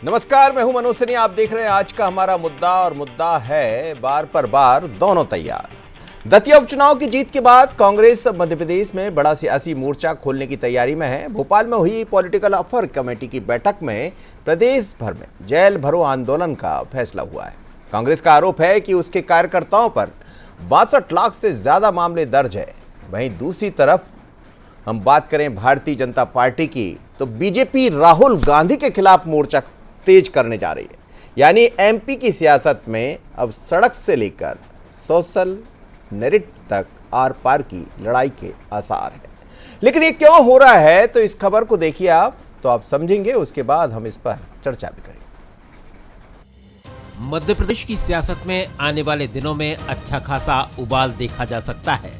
नमस्कार, मैं हूं मनोज सनी। आप देख रहे हैं आज का हमारा मुद्दा, और मुद्दा है बार पर बार दोनों तैयार। दतिया उपचुनाव की जीत के बाद कांग्रेस मध्य प्रदेश में बड़ा सियासी मोर्चा खोलने की तैयारी में है। भोपाल में हुई पॉलिटिकल अफेयर कमेटी की बैठक में प्रदेश भर में जेल भरो आंदोलन का फैसला हुआ है। कांग्रेस का आरोप है कि उसके कार्यकर्ताओं पर 62 लाख से ज्यादा मामले दर्ज है। वहीं दूसरी तरफ हम बात करें भारतीय जनता पार्टी की, तो बीजेपी राहुल गांधी के खिलाफ मोर्चा तेज करने जा रही है। यानी एमपी की सियासत में अब सड़क से लेकर सोशल नेरेटिव तक आर पार की लड़ाई के आसार हैं। लेकिन ये क्यों हो रहा है, तो इस खबर को देखिए आप, तो आप समझेंगे। उसके बाद हम इस पर चर्चा भी करेंगे। मध्य प्रदेश की सियासत में आने वाले दिनों में अच्छा खासा उबाल देखा जा सकता है।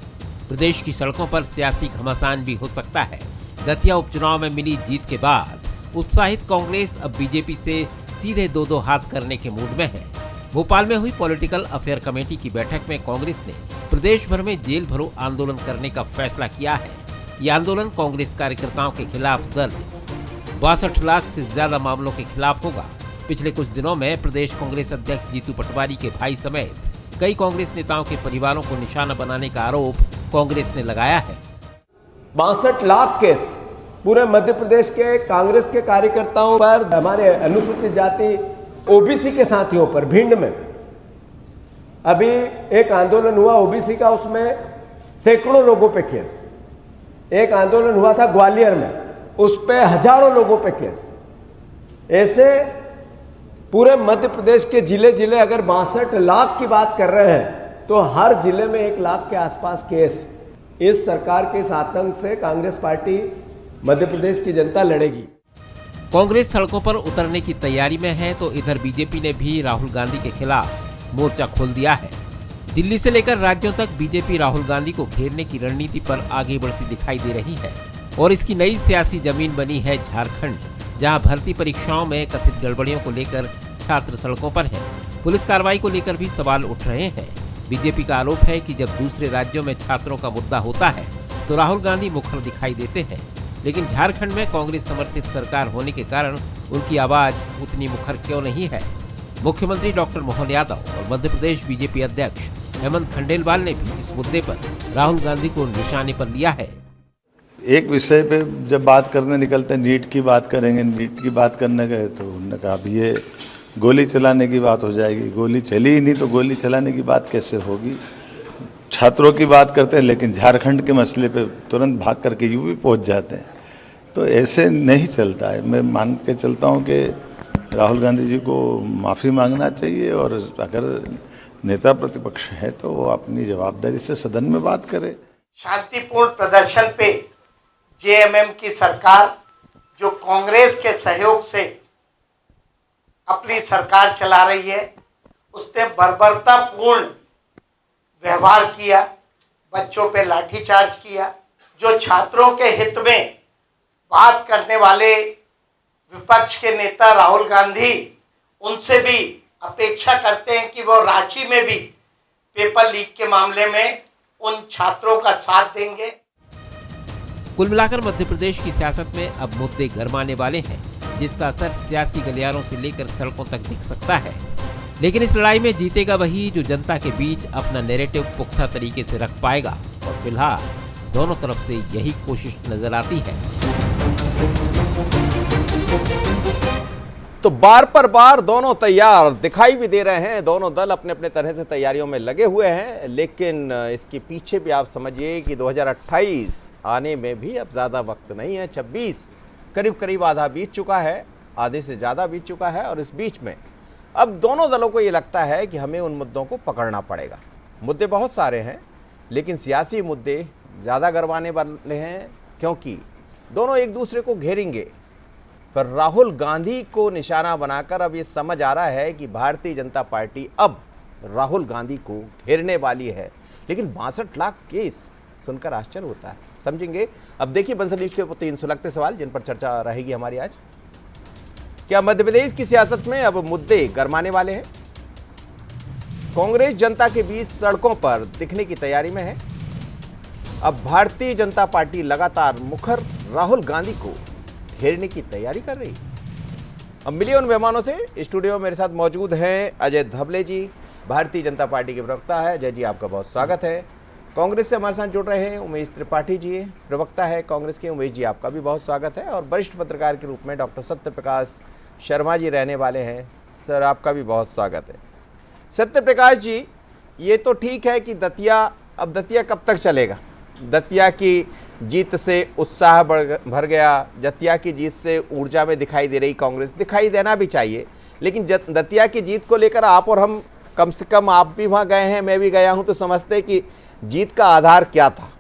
प्रदेश की सड़कों पर सियासी घमासान भी हो सकता है। दतिया उपचुनाव में मिली जीत के बाद उत्साहित कांग्रेस अब बीजेपी से सीधे दो हाथ करने के मूड में है। भोपाल में हुई पॉलिटिकल अफेयर कमेटी की बैठक में कांग्रेस ने प्रदेश भर में जेल भरो आंदोलन करने का फैसला किया है। ये आंदोलन कांग्रेस कार्यकर्ताओं के खिलाफ दर्ज 62 लाख से ज्यादा मामलों के खिलाफ होगा। पिछले कुछ दिनों में प्रदेश कांग्रेस अध्यक्ष जीतू पटवारी के भाई समेत कई कांग्रेस नेताओं के परिवारों को निशाना बनाने का आरोप कांग्रेस ने लगाया है। 62 लाख केस पूरे मध्य प्रदेश के कांग्रेस के कार्यकर्ताओं पर, हमारे अनुसूचित जाति ओबीसी के साथियों पर। भिंड में अभी एक आंदोलन हुआ ओबीसी का, उसमें सैकड़ों लोगों पे केस। एक आंदोलन हुआ था ग्वालियर में, उस पे हजारों लोगों पे केस। ऐसे पूरे मध्य प्रदेश के जिले जिले अगर 62 लाख की बात कर रहे हैं, तो हर जिले में 1 लाख के आसपास केस। इस सरकार के इस आतंक से कांग्रेस पार्टी मध्य प्रदेश की जनता लड़ेगी। कांग्रेस सड़कों पर उतरने की तैयारी में है, तो इधर बीजेपी ने भी राहुल गांधी के खिलाफ मोर्चा खोल दिया है। दिल्ली से लेकर राज्यों तक बीजेपी राहुल गांधी को घेरने की रणनीति पर आगे बढ़ती दिखाई दे रही है। और इसकी नई सियासी जमीन बनी है झारखंड, जहां भर्ती परीक्षाओं में कथित गड़बड़ियों को लेकर छात्र सड़कों पर हैं। पुलिस कार्रवाई को लेकर भी सवाल उठ रहे हैं। बीजेपी का आरोप है कि जब दूसरे राज्यों में छात्रों का मुद्दा होता है तो राहुल गांधी मुखर दिखाई देते हैं, लेकिन झारखंड में कांग्रेस समर्थित सरकार होने के कारण उनकी आवाज उतनी मुखर क्यों नहीं है। मुख्यमंत्री डॉक्टर मोहन यादव और मध्य प्रदेश बीजेपी अध्यक्ष हेमंत खंडेलवाल ने भी इस मुद्दे पर राहुल गांधी को निशाने पर लिया है। एक विषय पे जब बात करने निकलते हैं, नीट की बात करेंगे, नीट की बात करने गए तो उन्होंने कहा अब ये गोली चलाने की बात हो जाएगी। गोली चली ही नहीं तो गोली चलाने की बात कैसे होगी। छात्रों की बात करते हैं, लेकिन झारखंड के मसले पे तुरंत भाग करके यूपी पहुंच जाते हैं। तो ऐसे नहीं चलता है। मैं मान के चलता हूं कि राहुल गांधी जी को माफ़ी मांगना चाहिए, और अगर नेता प्रतिपक्ष है तो वो अपनी जवाबदारी से सदन में बात करे। शांतिपूर्ण प्रदर्शन पे जेएमएम की सरकार, जो कांग्रेस के सहयोग से अपनी सरकार चला रही है, उसने बर्बरतापूर्ण व्यवहार किया, बच्चों पे लाठीचार्ज किया। जो छात्रों के हित में बात करने वाले विपक्ष के नेता राहुल गांधी, उनसे भी अपेक्षा करते हैं कि वो रांची में भी पेपर लीक के मामले में उन छात्रों का साथ देंगे। कुल मिलाकर मध्य प्रदेश की सियासत में अब मुद्दे गरमाने वाले हैं, जिसका असर सियासी गलियारों से लेकर सड़कों तक दिख सकता है। लेकिन इस लड़ाई में जीतेगा वही जो जनता के बीच अपना नैरेटिव पुख्ता तरीके से रख पाएगा, और फिलहाल दोनों तरफ से यही कोशिश नजर आती है। तो बार पर बार दोनों तैयार दिखाई भी दे रहे हैं। दोनों दल अपने अपने तरह से तैयारियों में लगे हुए हैं, लेकिन इसके पीछे भी आप समझिए कि 2028 आने में भी अब ज़्यादा वक्त नहीं है। 26 करीब करीब आधा बीत चुका है, आधे से ज़्यादा बीत चुका है। और इस बीच में अब दोनों दलों को ये लगता है कि हमें उन मुद्दों को पकड़ना पड़ेगा। मुद्दे बहुत सारे हैं, लेकिन सियासी मुद्दे ज़्यादा गरमाने वाले हैं, क्योंकि दोनों एक दूसरे को घेरेंगे। पर राहुल गांधी को निशाना बनाकर अब ये समझ आ रहा है कि भारतीय जनता पार्टी अब राहुल गांधी को घेरने वाली है। लेकिन 62 लाख केस सुनकर आश्चर्य होता है, समझेंगे। अब देखिए बंसल न्यूज के 3 सुलगते सवाल जिन पर चर्चा रहेगी हमारी आज। क्या मध्य प्रदेश की सियासत में अब मुद्दे गरमाने वाले हैं? कांग्रेस जनता के बीच सड़कों पर दिखने की तैयारी में है। अब भारतीय जनता पार्टी लगातार मुखर राहुल गांधी को घेरने की तैयारी कर रही। अब मिलिए उन मेहमानों से। स्टूडियो में मेरे साथ मौजूद हैं अजय धबले जी, भारतीय जनता पार्टी के प्रवक्ता है। अजय जी, आपका बहुत स्वागत है। कांग्रेस से हमारे साथ जुड़ रहे हैं उमेश त्रिपाठी जी, प्रवक्ता है कांग्रेस के। उमेश जी, आपका भी बहुत स्वागत है। और वरिष्ठ पत्रकार के रूप में डॉक्टर सत्य प्रकाश शर्मा जी रहने वाले हैं। सर, आपका भी बहुत स्वागत है। सत्य प्रकाश जी, ये तो ठीक है कि अब दतिया कब तक चलेगा? दतिया की जीत से उत्साह भर गया, दतिया की जीत से ऊर्जा में दिखाई दे रही कांग्रेस, दिखाई देना भी चाहिए। लेकिन दतिया की जीत को लेकर आप और हम, कम से कम आप भी वहाँ गए हैं, मैं भी गया हूँ, तो समझते हैं कि जीत का आधार क्या था।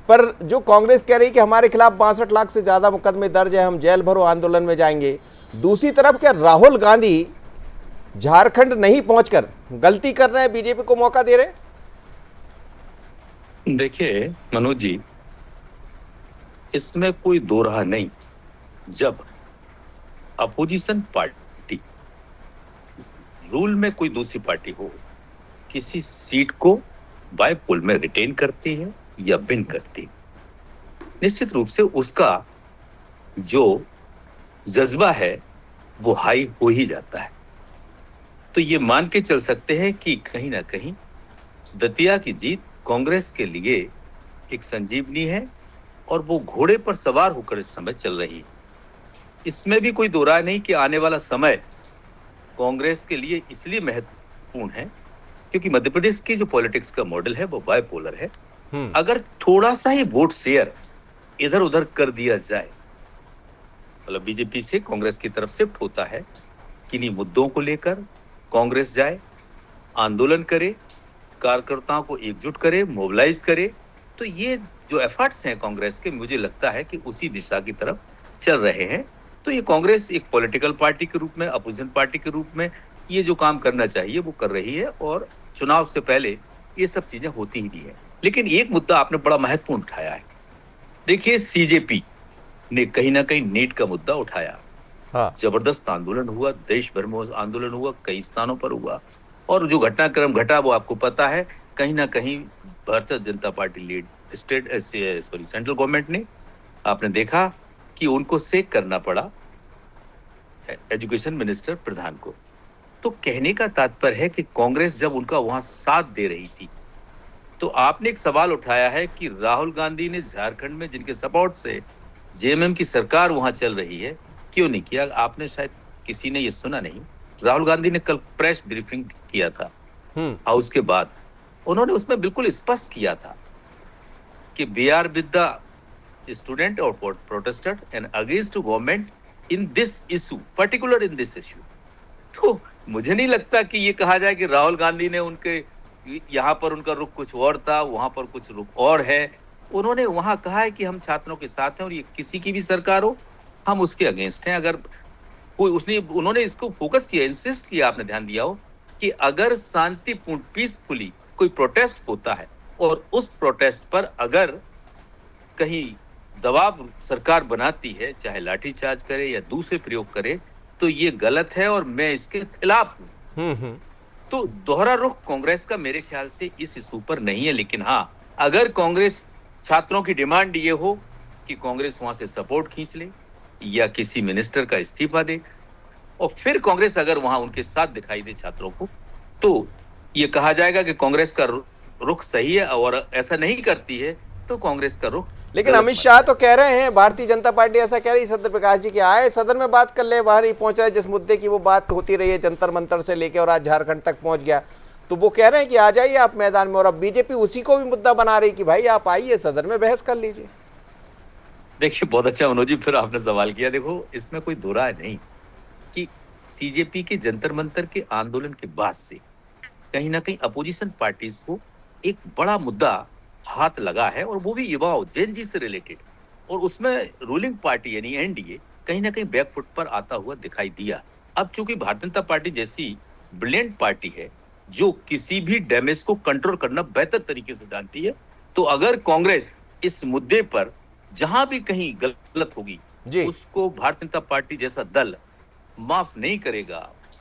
पर जो कांग्रेस कह रही कि हमारे खिलाफ 62 लाख से ज़्यादा मुकदमे दर्ज है, हम जेल भरो आंदोलन में जाएंगे, दूसरी तरफ क्या राहुल गांधी झारखंड नहीं पहुंचकर गलती कर रहे हैं, बीजेपी को मौका दे रहे हैं? देखिए मनोज जी, इसमें कोई दो राह नहीं। जब अपोजिशन पार्टी, रूल में कोई दूसरी पार्टी हो, किसी सीट को बाय पोल में रिटेन करती है या विन करती है, निश्चित रूप से उसका जो जज्बा है वो हाई हो ही जाता है। तो ये मान के चल सकते हैं कि कहीं ना कहीं दतिया की जीत कांग्रेस के लिए एक संजीवनी है और वो घोड़े पर सवार होकर इस समय चल रही है। इसमें भी कोई दो राय नहीं कि आने वाला समय कांग्रेस के लिए इसलिए महत्वपूर्ण है क्योंकि मध्य प्रदेश की जो पॉलिटिक्स का मॉडल है वो बायपोलर है। अगर थोड़ा सा ही वोट शेयर इधर उधर कर दिया जाए, मतलब बीजेपी से कांग्रेस की तरफ शिफ्ट होता है, किन्हीं मुद्दों को लेकर कांग्रेस जाए, आंदोलन करे, कार्यकर्ताओं को एकजुट करे, मोबिलाइज करे, तो ये जो एफर्ट्स हैं कांग्रेस के, मुझे लगता है कि उसी दिशा की तरफ चल रहे हैं। तो ये कांग्रेस एक पॉलिटिकल पार्टी के रूप में, अपोजिशन पार्टी के रूप में ये जो काम करना चाहिए वो कर रही है और चुनाव से पहले ये सब चीजें होती ही भी है। लेकिन एक मुद्दा आपने बड़ा महत्वपूर्ण उठाया है। देखिए, सीजेपी ने कहीं ना कहीं नीट का मुद्दा उठाया। हाँ। जबरदस्त आंदोलन हुआ, देश भर में आंदोलन हुआ, कई स्थानों पर हुआ, और जो घटनाक्रम घटा वो आपको पता है। कहीं ना कहीं Bharatiya Janata party lead central government ने, आपने देखा कि उनको सेक करना पड़ा एजुकेशन मिनिस्टर प्रधान को। तो कहने का तात्पर्य है कि कांग्रेस जब उनका वहां साथ दे रही थी, तो आपने एक सवाल उठाया है कि राहुल गांधी ने झारखंड में जिनके सपोर्ट से जेएमएम की सरकार वहां चल रही है, क्यों नहीं किया? आपने शायद किसी ने ये सुना नहीं। राहुल गांधी ने कल प्रेस ब्रीफिंग किया था हाउस के बाद। उन्होंने उसमें बिल्कुल स्पष्ट किया था कि we are with the student और protester and against government in this issue, particular in this issue. तो मुझे नहीं लगता कि ये कहा जाए कि राहुल गांधी ने उनके यहाँ पर उनका रुख कुछ और था, वहां पर कुछ रुख और है। उन्होंने वहां कहा है कि हम छात्रों के साथ हैं और ये किसी की भी सरकार हो, हम उसके अगेंस्ट हैं। अगर कोई उन्होंने इसको फोकस किया, इंसिस्ट किया, आपने ध्यान दिया हो कि अगर शांतिपूर्ण पीसफुली कोई प्रोटेस्ट होता है और उस प्रोटेस्ट पर अगर कहीं दबाव सरकार बनाती है, चाहे लाठीचार्ज करे या दूसरे प्रयोग करे, तो ये गलत है और मैं इसके खिलाफ हूं। तो दोहरा रुख कांग्रेस का मेरे ख्याल से इस इशू पर नहीं है। लेकिन हाँ, अगर कांग्रेस छात्रों की डिमांड ये हो कि कांग्रेस वहां से सपोर्ट खींच ले या किसी मिनिस्टर का इस्तीफा दे और फिर कांग्रेस अगर वहां उनके साथ दिखाई दे छात्रों को, तो ये कहा जाएगा कि कांग्रेस का रुख सही है। और ऐसा नहीं करती है तो कांग्रेस का रुख। लेकिन अमित शाह तो कह रहे हैं, भारतीय जनता पार्टी ऐसा कह रही है, सत्य प्रकाश जी के आए सदन में बात कर ले, बाहर ही पहुंच रहे, जिस मुद्दे की वो बात होती रही है जंतर मंतर से लेके और आज झारखंड तक पहुंच गया, तो वो कह रहे हैं कि आ जाइए आप मैदान में। और अब बीजेपी उसी को भी मुद्दा बना रही कि भाई आप आइए सदन में बहस कर लीजिए। देखिए, बहुत अच्छा मनोज जी, फिर आपने सवाल किया। देखो, इसमें कोई दो राय नहीं कि सीजेपी के जंतर मंतर के आंदोलन के बाद से कहीं ना कहीं अपोजिशन पार्टीज को एक बड़ा मुद्दा हाथ लगा है, और वो भी युवाओं, जेन जी से रिलेटेड। और उसमें रूलिंग पार्टी यानी एनडीए कहीं ना कहीं बैकफुट पर आता हुआ दिखाई दिया। अब चूंकि भारतीय जनता पार्टी जैसी ब्रिलियंट पार्टी है जो किसी भी डैमेज को कंट्रोल करना बेहतर तरीके से जानती है, तो अगर कांग्रेस इस मुद्दे पर जहां भी कहीं गलत होगी उसको भारतीय जनता पार्टी जैसा दल माफ नहीं करेगा,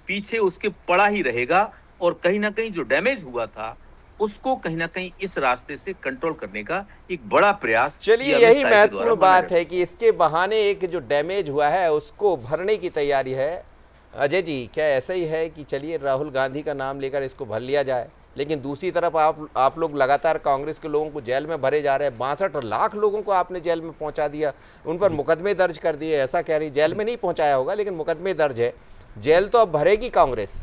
पीछे उसके पड़ा ही रहेगा। और कहीं ना कहीं जो डैमेज हुआ था उसको कहीं ना कहीं इस रास्ते से कंट्रोल करने का एक बड़ा प्रयास चलिए, ये अमित यही शाह के द्वारा महत्वपूर्ण माना बात जाता है कि इसके बहाने एक जो डैमेज हुआ है उसको भरने की तैयारी है। अजय जी, क्या ऐसा ही है कि चलिए राहुल गांधी का नाम लेकर इसको भर लिया जाए, लेकिन दूसरी तरफ आप लोग लगातार कांग्रेस के लोगों को जेल में भरे जा रहे हैं। 62 लाख लोगों को आपने जेल में पहुंचा दिया, उन पर मुकदमे दर्ज कर दिए। ऐसा कह रही, जेल में नहीं पहुंचाया होगा लेकिन मुकदमे दर्ज है, जेल तो अब भरेगी कांग्रेस।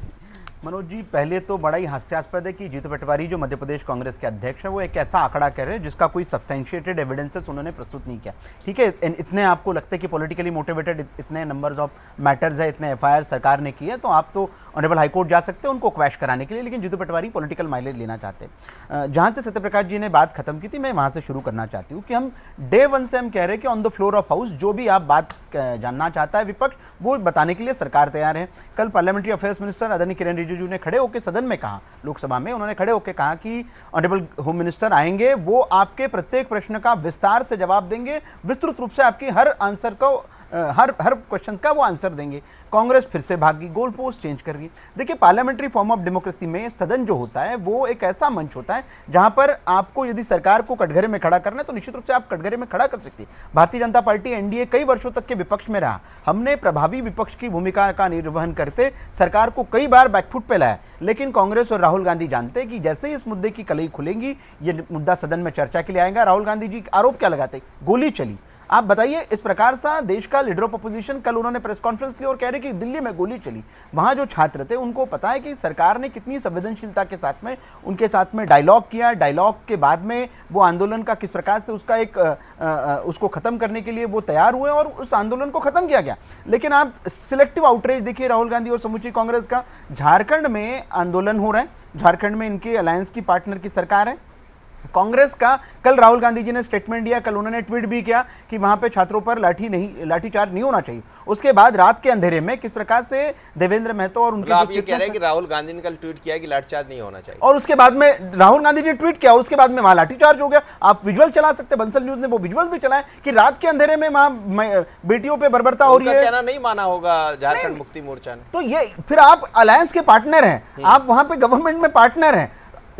मनोज जी, पहले तो बड़ा ही हास्यास्पद है कि जीतू पटवारी जो मध्य प्रदेश कांग्रेस के अध्यक्ष है वो एक ऐसा आंकड़ा कह रहे हैं जिसका कोई सब्सटेंशिएटेड एविडेंसेस उन्होंने प्रस्तुत नहीं किया। ठीक है, इतने आपको लगता है कि पॉलिटिकली मोटिवेटेड इतने नंबर्स ऑफ मैटर्स है, इतने एफआईआर सरकार ने की है, तो आप तो ऑनरेबल हाईकोर्ट जा सकते हैं उनको क्वैश कराने के लिए, लेकिन जीतू पटवारी पॉलिटिकल माइलेज लेना चाहते हैं। जहाँ से सत्यप्रकाश जी ने बात खत्म की थी, मैं वहाँ से शुरू करना चाहती हूँ कि हम डे वन से हम कह रहे हैं कि on the floor of house जो भी आप बात जानना चाहता है विपक्ष, वो बताने के लिए सरकार तैयार है। कल पार्लियामेंट्री अफेयर्स मिनिस्टर आदरणीय किरण रिजिजू ने खड़े होकर सदन में कहा, लोकसभा में उन्होंने खड़े होकर कहा कि ऑनरेबल होम मिनिस्टर आएंगे, वो आपके प्रत्येक प्रश्न का विस्तार से जवाब देंगे, विस्तृत रूप से आपकी हर आंसर को हर क्वेश्चन का वो आंसर देंगे। कांग्रेस फिर से भागी, गोल पोस्ट चेंज कर गई। देखिए, पार्लियामेंट्री फॉर्म ऑफ डेमोक्रेसी में सदन जो होता है वो एक ऐसा मंच होता है जहां पर आपको यदि सरकार को कटघरे में खड़ा करना है तो निश्चित रूप से आप कटघरे में खड़ा कर सकती है। भारतीय जनता पार्टी एनडीए कई वर्षों तक के विपक्ष में रहा, हमने प्रभावी विपक्ष की भूमिका का निर्वहन करते सरकार को कई बार बैकफुट पे लाया, लेकिन कांग्रेस और राहुल गांधी जानते हैं कि जैसे ही इस मुद्दे की कलई खुलेंगी, ये मुद्दा सदन में चर्चा के लिए आएगा। राहुल गांधी जी आरोप क्या लगाते, गोली चली। आप बताइए, इस प्रकार सा देश का लीडर ऑफ अपोजिशन, कल उन्होंने प्रेस कॉन्फ्रेंस ली और कह रहे कि दिल्ली में गोली चली। वहां जो छात्र थे उनको पता है कि सरकार ने कितनी संवेदनशीलता के साथ में उनके साथ में डायलॉग किया, डायलॉग के बाद में वो आंदोलन का किस प्रकार से उसका एक उसको खत्म करने के लिए वो तैयार हुए और उस आंदोलन को खत्म किया गया। लेकिन आप सिलेक्टिव आउटरीच देखिए राहुल गांधी और समूची कांग्रेस का। झारखंड में आंदोलन हो रहा है, झारखंड में इनके अलायंस की पार्टनर की सरकार है कांग्रेस का। कल राहुल गांधी जी ने स्टेटमेंट दिया, कल उन्होंने ट्वीट भी किया कि वहां पे छात्रों पर लाठीचार्ज नहीं होना चाहिए। उसके बाद रात के अंधेरे में किस प्रकार से देवेंद्र महतो और उनके आप ये कह रहे हैं कि राहुल गांधी ने कल ट्वीट किया कि लाठीचार्ज नहीं होना चाहिए, और उसके बाद में राहुल गांधी ने ट्वीट किया और उसके बाद में वहां लाठीचार्ज हो गया। आप विजुअल चला सकते, बंसल न्यूज ने वो विजुअल भी चलाए कि रात के अंधेरे में वहां बेटियों पर बर्बरता हो रही है। कहना नहीं माना होगा झारखंड मुक्ति मोर्चा ने। तो ये फिर आप अलायंस के पार्टनर हैं, आप वहां पे गवर्नमेंट में पार्टनर हैं,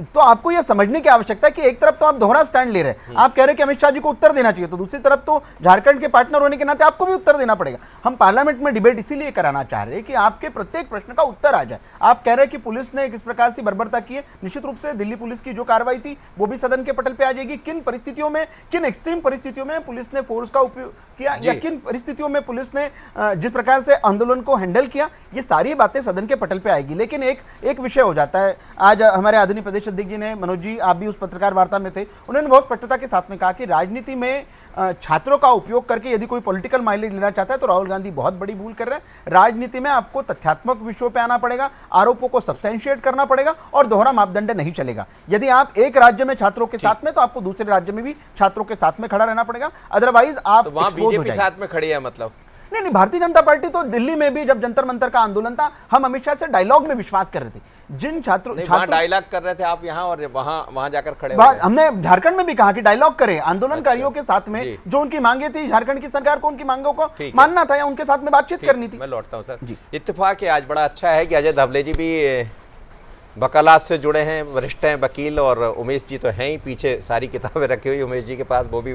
तो आपको यह समझने की आवश्यकता है कि एक तरफ तो आप दोहरा स्टैंड ले रहे हैं, आप कह रहे हैं कि अमित शाह जी को उत्तर देना चाहिए, तो दूसरी तरफ तो झारखंड के पार्टनर होने के नाते आपको भी उत्तर देना पड़ेगा। हम पार्लियामेंट में डिबेट इसीलिए कराना चाह रहे हैं कि आपके प्रत्येक प्रश्न का उत्तर आ जाए। आप कह रहे हैं कि पुलिस ने किस प्रकार से बर्बरता की है, निश्चित रूप से दिल्ली पुलिस की जो कार्रवाई थी वो भी सदन के पटल पे आ जाएगी। किन परिस्थितियों में, किन एक्सट्रीम परिस्थितियों में पुलिस ने फोर्स का उपयोग किया या किन परिस्थितियों में पुलिस ने जिस प्रकार से आंदोलन को हैंडल किया, ये सारी बातें सदन के पटल पे आएगी। लेकिन एक विषय हो जाता है, आज हमारे आदरणीय प्रदेश अध्यक्ष जी ने, मनोज जी आप भी उस पत्रकार वार्ता में थे, उन्होंने बहुत स्पष्टता के साथ में कहा कि राजनीति में छात्रों का उपयोग करके यदि कोई पॉलिटिकल माइलेज लेना चाहता है तो राहुल गांधी बहुत बड़ी भूल कर रहे हैं। राजनीति में आपको तथ्यात्मक विषयों पे आना पड़ेगा, आरोपों को सब्सटेंशिएट करना पड़ेगा और दोहरा मापदंड नहीं चलेगा। यदि आप एक राज्य में छात्रों के साथ में, तो आपको दूसरे राज्य में भी छात्रों के साथ में खड़ा रहना पड़ेगा, अदरवाइज आप तो वहां बीजेपी साथ में खड़ी है मतलब। नहीं, भारतीय जनता पार्टी तो दिल्ली में भी जब जंतर मंतर का आंदोलन था, हम अमित शाह से डायलॉग में विश्वास कर रहे थे। जिन छात्रों डायलॉग कर रहे थे आप यहाँ और वहां जाकर खड़े हमने झारखंड में भी कहा कि डायलॉग करें आंदोलनकारियों के साथ में, जो उनकी मांगे थी, झारखंड की सरकार को उनकी मांगों को मानना था या उनके साथ में बातचीत करनी थी। मैं लौटता हूँ सर। इत्तेफाक है आज बड़ा अच्छा है कि अजय धबले जी भी वकालत से जुड़े हैं, वरिष्ठ हैं वकील, और उमेश जी तो हैं ही, पीछे सारी किताबें रखी हुई उमेश जी के पास, वो भी।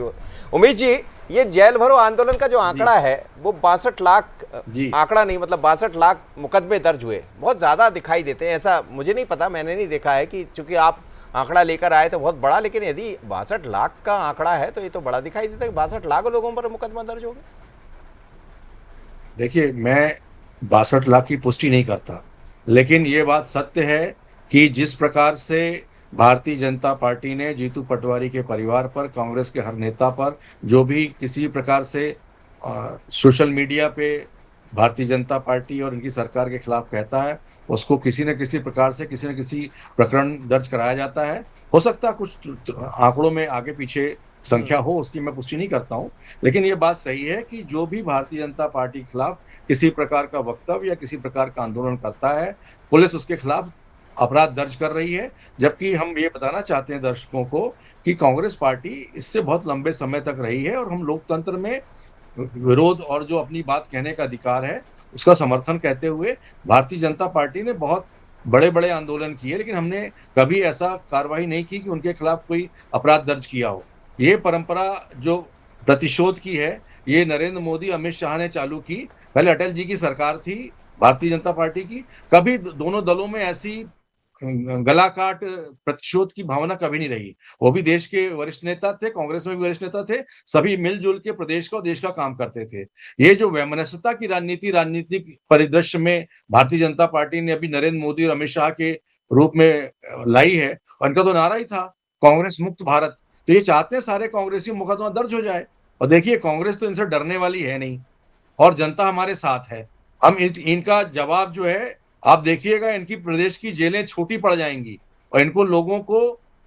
उमेश जी, ये जेल भरो आंदोलन का जो आंकड़ा है वो 62 लाख आंकड़ा नहीं, मतलब 62 लाख मुकदमे दर्ज हुए, बहुत ज़्यादा दिखाई देते हैं। ऐसा मुझे नहीं पता, मैंने नहीं देखा है कि चूंकि आप आंकड़ा लेकर आए तो बहुत बड़ा, लेकिन यदि 62 लाख का आंकड़ा है तो ये तो बड़ा दिखाई देता है कि 62 लाख लोगों पर मुकदमा दर्ज हो गया। देखिए, मैं 62 लाख की पुष्टि नहीं करता, लेकिन ये बात सत्य है कि जिस प्रकार से भारतीय जनता पार्टी ने जीतू पटवारी के परिवार पर, कांग्रेस के हर नेता पर, जो भी किसी प्रकार से सोशल मीडिया पे भारतीय जनता पार्टी और इनकी सरकार के खिलाफ कहता है, उसको किसी न किसी प्रकार से किसी न किसी प्रकरण दर्ज कराया जाता है। हो सकता है कुछ आंकड़ों में आगे पीछे संख्या हो, उसकी मैं पुष्टि नहीं करता हूं, लेकिन ये बात सही है कि जो भी भारतीय जनता पार्टी के खिलाफ किसी प्रकार का वक्तव्य या किसी प्रकार का आंदोलन करता है, पुलिस उसके खिलाफ अपराध दर्ज कर रही है। जबकि हम ये बताना चाहते हैं दर्शकों को कि कांग्रेस पार्टी इससे बहुत लंबे समय तक रही है और हम लोकतंत्र में विरोध और जो अपनी बात कहने का अधिकार है उसका समर्थन कहते हुए भारतीय जनता पार्टी ने बहुत बड़े बड़े आंदोलन किए, लेकिन हमने कभी ऐसा कार्रवाई नहीं की कि उनके खिलाफ कोई अपराध दर्ज किया हो। ये परंपरा जो प्रतिशोध की है, ये नरेंद्र मोदी, अमित शाह ने चालू की। पहले अटल जी की सरकार थी, भारतीय जनता पार्टी की। कभी दोनों दलों में ऐसी गला काट प्रतिशोध की भावना कभी नहीं रही। वो भी देश के वरिष्ठ नेता थे, कांग्रेस में भी वरिष्ठ नेता थे, सभी मिलजुल के प्रदेश का और देश का काम करते थे। ये जो वैमनस्यता की राजनीतिक परिदृश्य में भारतीय जनता पार्टी ने अभी नरेंद्र मोदी और अमित शाह के रूप में लाई है, और इनका तो नारा ही था कांग्रेस मुक्त भारत। तो ये चाहते हैं सारे कांग्रेसी मुकदमा दर्ज हो जाए। और देखिए, कांग्रेस तो इनसे डरने वाली है नहीं, और जनता हमारे साथ है। हम इनका जवाब जो है, आप देखिएगा, इनकी प्रदेश की जेलें छोटी पड़ जाएंगी, और इनको लोगों को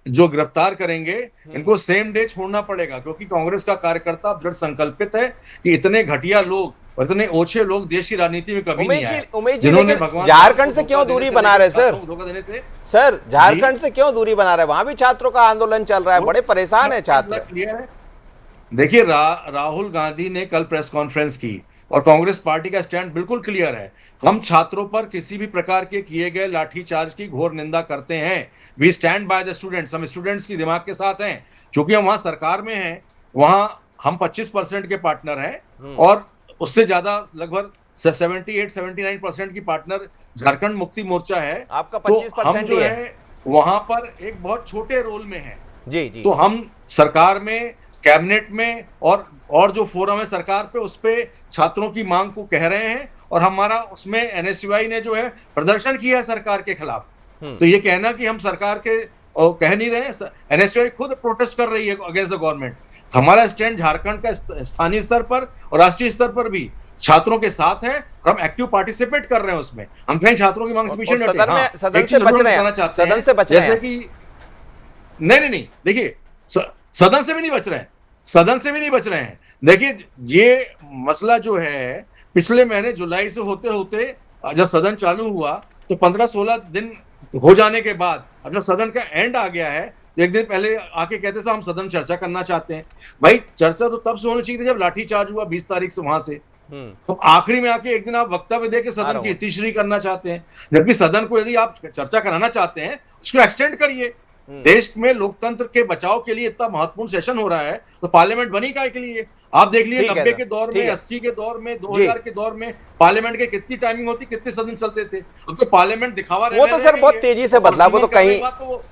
जो गिरफ्तार करेंगे, इनको सेम डे छोड़ना पड़ेगा, क्योंकि कांग्रेस का कार्यकर्ता दृढ़ संकल्पित है कि इतने घटिया लोग और इतने ओछे लोग देश की राजनीति में कभी नहीं आए। उमेश जी, जिन्होंने लेकिन भगवान झारखंड से क्यों दूरी बना रहे सर? धोखा देने से सर, झारखंड से क्यों दूरी बना रहे? वहां भी छात्रों का आंदोलन चल रहा है, बड़े परेशान है छात्र। देखिए, राहुल गांधी ने कल प्रेस कॉन्फ्रेंस की, और कांग्रेस पार्टी का स्टैंड बिल्कुल क्लियर है। हम छात्रों पर किसी भी प्रकार के किए गए लाठीचार्ज की घोर निंदा करते हैं। We stand by the students. हम स्टूडेंट्स की दिमाग के साथ हैं, क्योंकि हम वहां सरकार में हैं। वहां हम 25% के पार्टनर हैं, और उससे ज्यादा लगभग 78-79% की पार्टनर झारखंड मुक्ति मोर्चा है। आपका तो 25% हम जो ही है वहां पर एक बहुत छोटे रोल में है। जी जी। तो हम सरकार में, कैबिनेट में, और जो फोरम है सरकार पे, उस पे छात्रों की मांग को कह रहे हैं, और हमारा उसमें एनएसयूआई ने जो है प्रदर्शन किया है सरकार के खिलाफ। तो ये कहना कि हम सरकार के कह नहीं रहे हैं, एनएसयूआई खुद प्रोटेस्ट कर रही है अगेंस्ट द गवर्नमेंट। हमारा स्टैंड झारखंड का स्थानीय स्तर पर और राष्ट्रीय स्तर पर भी छात्रों के साथ है, और हम एक्टिव पार्टिसिपेट कर रहे हैं उसमें। हम कहीं छात्रों की मांग से पीछे नहीं हटे। सदन से बच रहे हैं, सदन से बच रहे हैं, जैसे कि नहीं, देखिए, सदन से भी नहीं बच रहे हैं, सदन से भी नहीं बच रहे हैं। देखिए, ये मसला जो है, पिछले महीने जुलाई से होते होते जब सदन चालू हुआ, तो 15-16 दिन हो जाने के बाद अब जब सदन का एंड आ गया है, एक दिन पहले आके कहते थे हम सदन चर्चा करना चाहते हैं। भाई, चर्चा तो तब से होनी चाहिए थी जब लाठीचार्ज हुआ 20 तारीख से वहां से। तो आखिरी में आके एक दिन आप वक्तव्य दे के सदन की इतिश्री करना चाहते हैं, जबकि सदन को यदि आप चर्चा कराना चाहते हैं, उसको एक्सटेंड करिए। देश में लोकतंत्र के बचाव के लिए इतना महत्वपूर्ण सेशन हो रहा है, तो पार्लियामेंट बनी काय के लिए? आप देख लीजिए, 90 के दौर में, 80 के दौर में, 2000 के दौर में पार्लियामेंट के कितनी टाइमिंग होती, कितने सदन चलते थे। अब तो पार्लियामेंट दिखावा वो तो सर बहुत तेजी से बदला। वो तो कहीं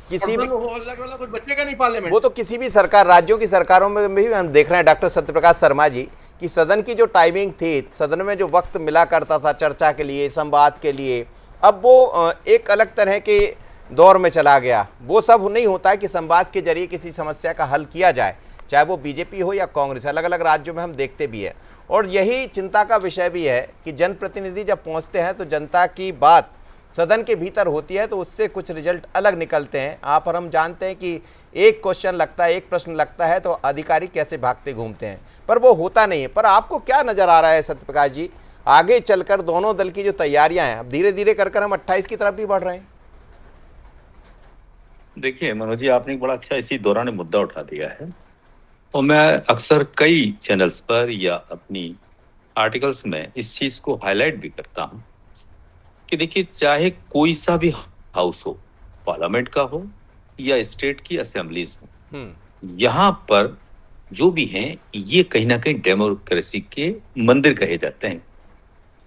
किसी भी कुछ बचेगा नहीं पार्लियामेंट। वो तो किसी भी सरकार, राज्यों की सरकारों में भी हम देख रहे हैं, डॉक्टर सत्यप्रकाश शर्मा जी, कि सदन की जो टाइमिंग थी, सदन में जो वक्त मिला करता था चर्चा के लिए, संवाद के लिए, अब वो एक अलग तरह के दौर में चला गया। वो सब नहीं होता है कि संवाद के जरिए किसी समस्या का हल किया जाए, चाहे वो बीजेपी हो या कांग्रेस। अलग अलग राज्यों में हम देखते भी है, और यही चिंता का विषय भी है कि जनप्रतिनिधि जब पहुंचते हैं तो जनता की बात सदन के भीतर होती है, तो उससे कुछ रिजल्ट अलग निकलते हैं। आप और हम जानते हैं कि एक क्वेश्चन लगता है, एक प्रश्न लगता है, तो अधिकारी कैसे भागते घूमते हैं, पर वो होता नहीं है। पर आपको क्या नजर आ रहा है सत्यप्रकाश जी, आगे चलकर दोनों दल की जो तैयारियां हैं, अब धीरे धीरे कर हम 28 की तरफ भी बढ़ रहे हैं? देखिए मनोज जी, आपने एक बड़ा अच्छा इसी दौरान मुद्दा उठा दिया है, और मैं अक्सर कई चैनल्स पर या अपनी आर्टिकल्स में इस चीज को हाईलाइट भी करता हूं कि देखिए, चाहे कोई सा भी हाउस हो, पार्लियामेंट का हो या स्टेट की असेंबलीज हो, यहां पर जो भी हैं, ये कहीं ना कहीं डेमोक्रेसी के मंदिर कहे जाते हैं,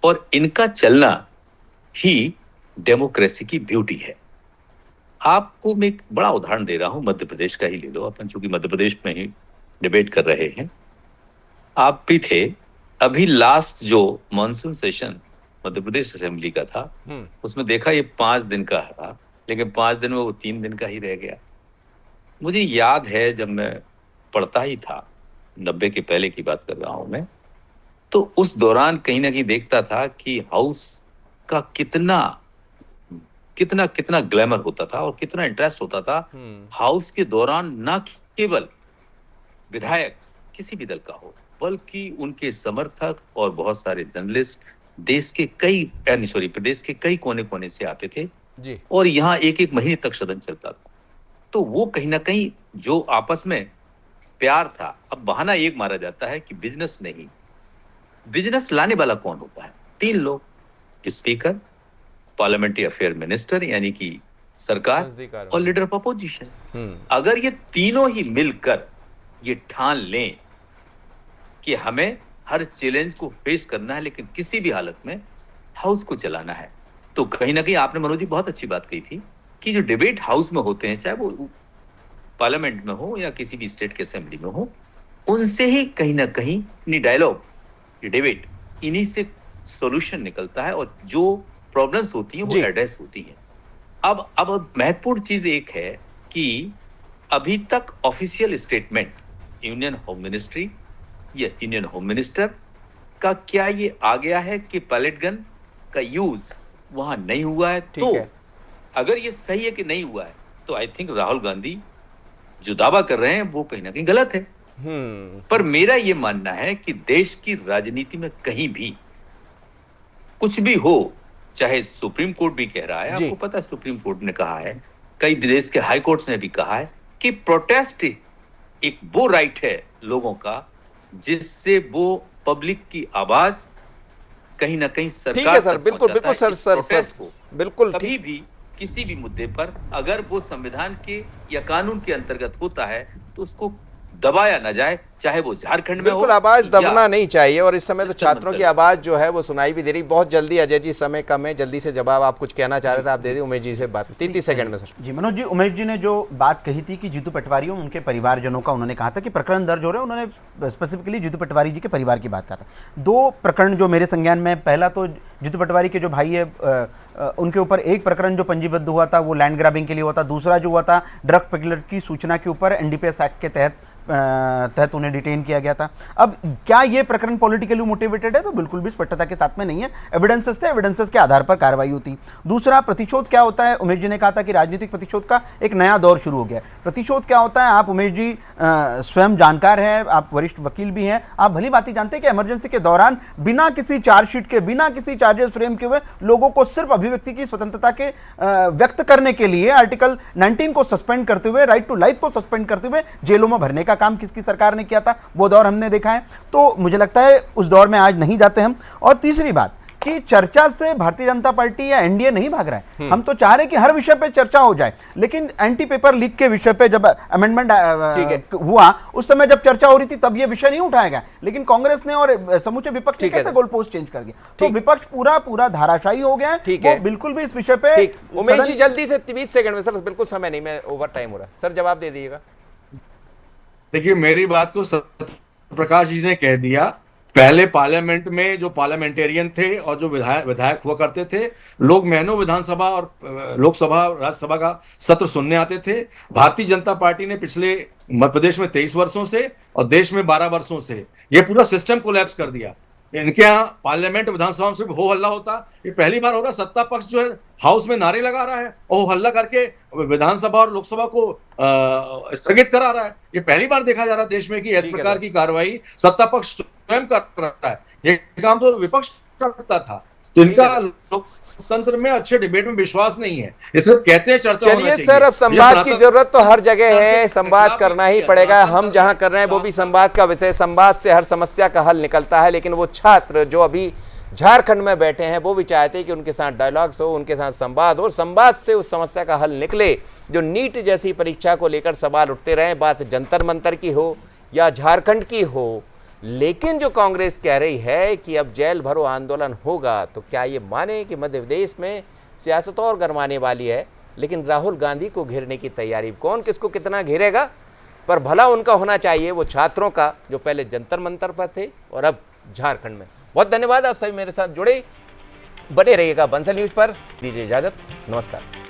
और इनका चलना ही डेमोक्रेसी की ब्यूटी है। आपको मैं एक बड़ा उदाहरण दे रहा हूं, मध्य प्रदेश का ही ले लो, अपन चूंकि मध्य प्रदेश में ही डिबेट कर रहे हैं। आप भी थे, अभी लास्ट जो monsoon session Madhya Pradesh assembly का था, उसमें देखा ये 5 दिन का था, लेकिन 5 दिन में वो 3 दिन का ही रह गया। मुझे याद है जब मैं पढ़ता ही था, 90 के पहले की बात कर रहा हूं मैं, तो उस दौरान कहीं ना कहीं देखता था कि हाउस का कितना ग्लैमर होता था और कितना इंटरेस्ट होता था हाउस के दौरान। ना केवल विधायक किसी भी दल का हो, बल्कि उनके समर्थक और बहुत सारे जर्नलिस्ट प्रदेश के कई कोने कोने से आते थे जी, और यहाँ एक महीने तक सदन चलता था। तो वो कहीं ना कहीं जो आपस में प्यार था, अब बहाना एक मारा जाता है कि बिजनेस नहीं। बिजनेस लाने वाला कौन होता है? 3 लोग, स्पीकर, पार्लियामेंट्री अफेयर मिनिस्टर यानी कि सरकार और लीडर ऑफ अपोजिशन। अगर ये तीनों ही मिलकर ये ठान लें कि हमें हर चैलेंज को फेस करना है लेकिन किसी भी हालत में हाउस को चलाना है, तो कहीं ना कहीं आपने मनोज जी बहुत अच्छी बात कही थी कि जो डिबेट हाउस में होते हैं, चाहे वो पार्लियामेंट में हो या किसी भी स्टेट के असेंबली में हो, उनसे ही कहीं ना कहीं डायलॉग, डिबेट, इन्हीं से सॉल्यूशन निकलता है और जो प्रॉब्लम्स होती हैं वो एड्रेस होती हैं। अब महत्वपूर्ण चीज एक है कि अभी तक official statement union home ministry या यूनियन होम मिनिस्टर का क्या ये आ गया है कि पैलेट गन का यूज वहां नहीं हुआ है। तो अगर ये सही है कि नहीं हुआ है तो आई थिंक राहुल गांधी जो दावा कर रहे हैं वो कहीं ना कहीं गलत है। पर मेरा ये मानना है कि देश की राजनीति में कहीं भी कुछ भी हो, चाहे सुप्रीम कोर्ट भी कह रहा है, आपको पता है सुप्रीम कोर्ट ने कहा है, कई देश के हाई कोर्ट्स ने भी कहा है कि प्रोटेस्ट एक वो राइट है लोगों का जिससे वो पब्लिक की आवाज कहीं ना कहीं सरकार सर, बिल्कुल सर, बिल्कुल कभी भी किसी भी मुद्दे पर अगर वो संविधान के या कानून के अंतर्गत होता है तो उसको दबाया ना जाए, चाहे वो झारखंड में हो। बिल्कुल आवाज दबना नहीं चाहिए। और इस समय तो छात्रों की आवाज जो है वो सुनाई भी दे रही। बहुत जल्दी अजय जी, समय कम है, जल्दी से जवाब आप कुछ कहना चाह रहे थे, आप दे दी उमेश जी से बात 30 सेकंड में। सर जी मनोज जी, उमेश जी ने जो बात कही थी कि जीतू पटवारी उनके परिवारजनों का, उन्होंने कहा था कि प्रकरण दर्ज हो रहे हैं, उन्होंने स्पेसिफिकली जीतू पटवारी जी के परिवार की बात कहा था। 2 प्रकरण जो मेरे संज्ञान में, पहला तो जीतू पटवारी के जो भाई है उनके ऊपर एक प्रकरण जो पंजीबद्ध हुआ था वो लैंड ग्रैबिंग के लिए हुआ था, दूसरा जो हुआ था ड्रग पेडलर की सूचना के ऊपर एनडीपीएस एक्ट के तहत उन्हें डिटेन किया गया था। अब क्या ये प्रकरण पॉलिटिकली मोटिवेटेड है? तो बिल्कुल भी स्पष्टता के साथ में नहीं है। एविडेंसेस थे, एविडेंसेस के आधार पर कार्रवाई होती। दूसरा, प्रतिशोध क्या होता है? उमेश जी ने कहा था कि राजनीतिक प्रतिशोध का एक नया दौर शुरू हो गया। प्रतिशोध क्या होता है? आप उमेश जी स्वयं जानकार हैं, आप वरिष्ठ वकील भी हैं, आप भली बात जानते हैं कि इमरजेंसी के दौरान बिना किसी चार्जशीट के, बिना किसी चार्जेस फ्रेम के हुए लोगों को सिर्फ अभिव्यक्ति की स्वतंत्रता के व्यक्त करने के लिए आर्टिकल 19 को सस्पेंड करते हुए, राइट टू लाइफ को सस्पेंड करते हुए जेलों में भरने का काम किसकी सरकार ने किया था, वो दौर हमने देखा है। तो मुझे लगता है उस दौर में आज नहीं जाते हम। और तीसरी बात कि चर्चा से भारतीय जनता पार्टी या एनडीए नहीं भाग रहा है। हम तो चाह रहे हैं कि हर विषय पे चर्चा हो जाए, लेकिन एंटी पेपर लीक के विषय पे जब अमेंडमेंट हुआ उस समय जब चर्चा हो रही थी तब ये विषय नहीं उठाया गया, लेकिन कांग्रेस ने और समूचे विपक्ष ने कैसे गोल पोस्ट चेंज कर दिया। तो विपक्ष पूरा धाराशायी हो गया है। वो बिल्कुल भी इस विषय पे। उमेश जी जल्दी से 20 सेकंड में सर, बिल्कुल समय नहीं, मैं ओवर टाइम हो रहा है सर, जवाब दे दीजिएगा। देखिए, मेरी बात को सत्य प्रकाश जी ने कह दिया। पहले पार्लियामेंट में जो पार्लियामेंटेरियन थे और जो विधायक हुआ करते थे, लोग महीनों विधानसभा और लोकसभा राज्यसभा का सत्र सुनने आते थे। भारतीय जनता पार्टी ने पिछले मध्य प्रदेश में 23 वर्षों से और देश में 12 वर्षों से ये पूरा सिस्टम कोलैप्स कर दिया। इनके यहाँ पार्लियामेंट विधानसभा में सिर्फ हो हल्ला होता। ये पहली बार हो रहा, सत्ता पक्ष जो है हाउस में नारे लगा रहा है और हल्ला करके विधानसभा और लोकसभा को स्थगित करा रहा है। ये पहली बार देखा जा रहा है देश में कि इस प्रकार की कार्रवाई सत्ता पक्ष स्वयं कर रहा है। ये काम तो विपक्ष करता था। तो इनका लोकतंत्र में अच्छे डिबेट में विश्वास नहीं है, ये सिर्फ कहते हैं चर्चा होना चाहिए। चलिए सर, अब संवाद की जरूरत तो हर जगह है, संवाद करना ही पड़ेगा। हम जहां कर रहे हैं वो भी संवाद का विषय, संवाद से हर समस्या का हल निकलता है। लेकिन वो छात्र जो अभी झारखंड में बैठे हैं वो भी चाहते हैं कि उनके साथ डायलॉग्स हो, उनके साथ संवाद हो, संवाद से उस समस्या का हल निकले। जो नीट जैसी परीक्षा को लेकर सवाल उठते रहे, बात जंतर मंतर की हो या झारखंड की हो, लेकिन जो कांग्रेस कह रही है कि अब जेल भरो आंदोलन होगा, तो क्या ये माने कि मध्य प्रदेश में सियासत और गरमाने वाली है, लेकिन राहुल गांधी को घेरने की तैयारी, कौन किसको कितना घेरेगा, पर भला उनका होना चाहिए वो छात्रों का जो पहले जंतर मंतर पर थे और अब झारखंड में। बहुत धन्यवाद, आप सभी मेरे साथ जुड़े, बने रहिएगा बंसल न्यूज पर। दीजिए इजाजत, नमस्कार।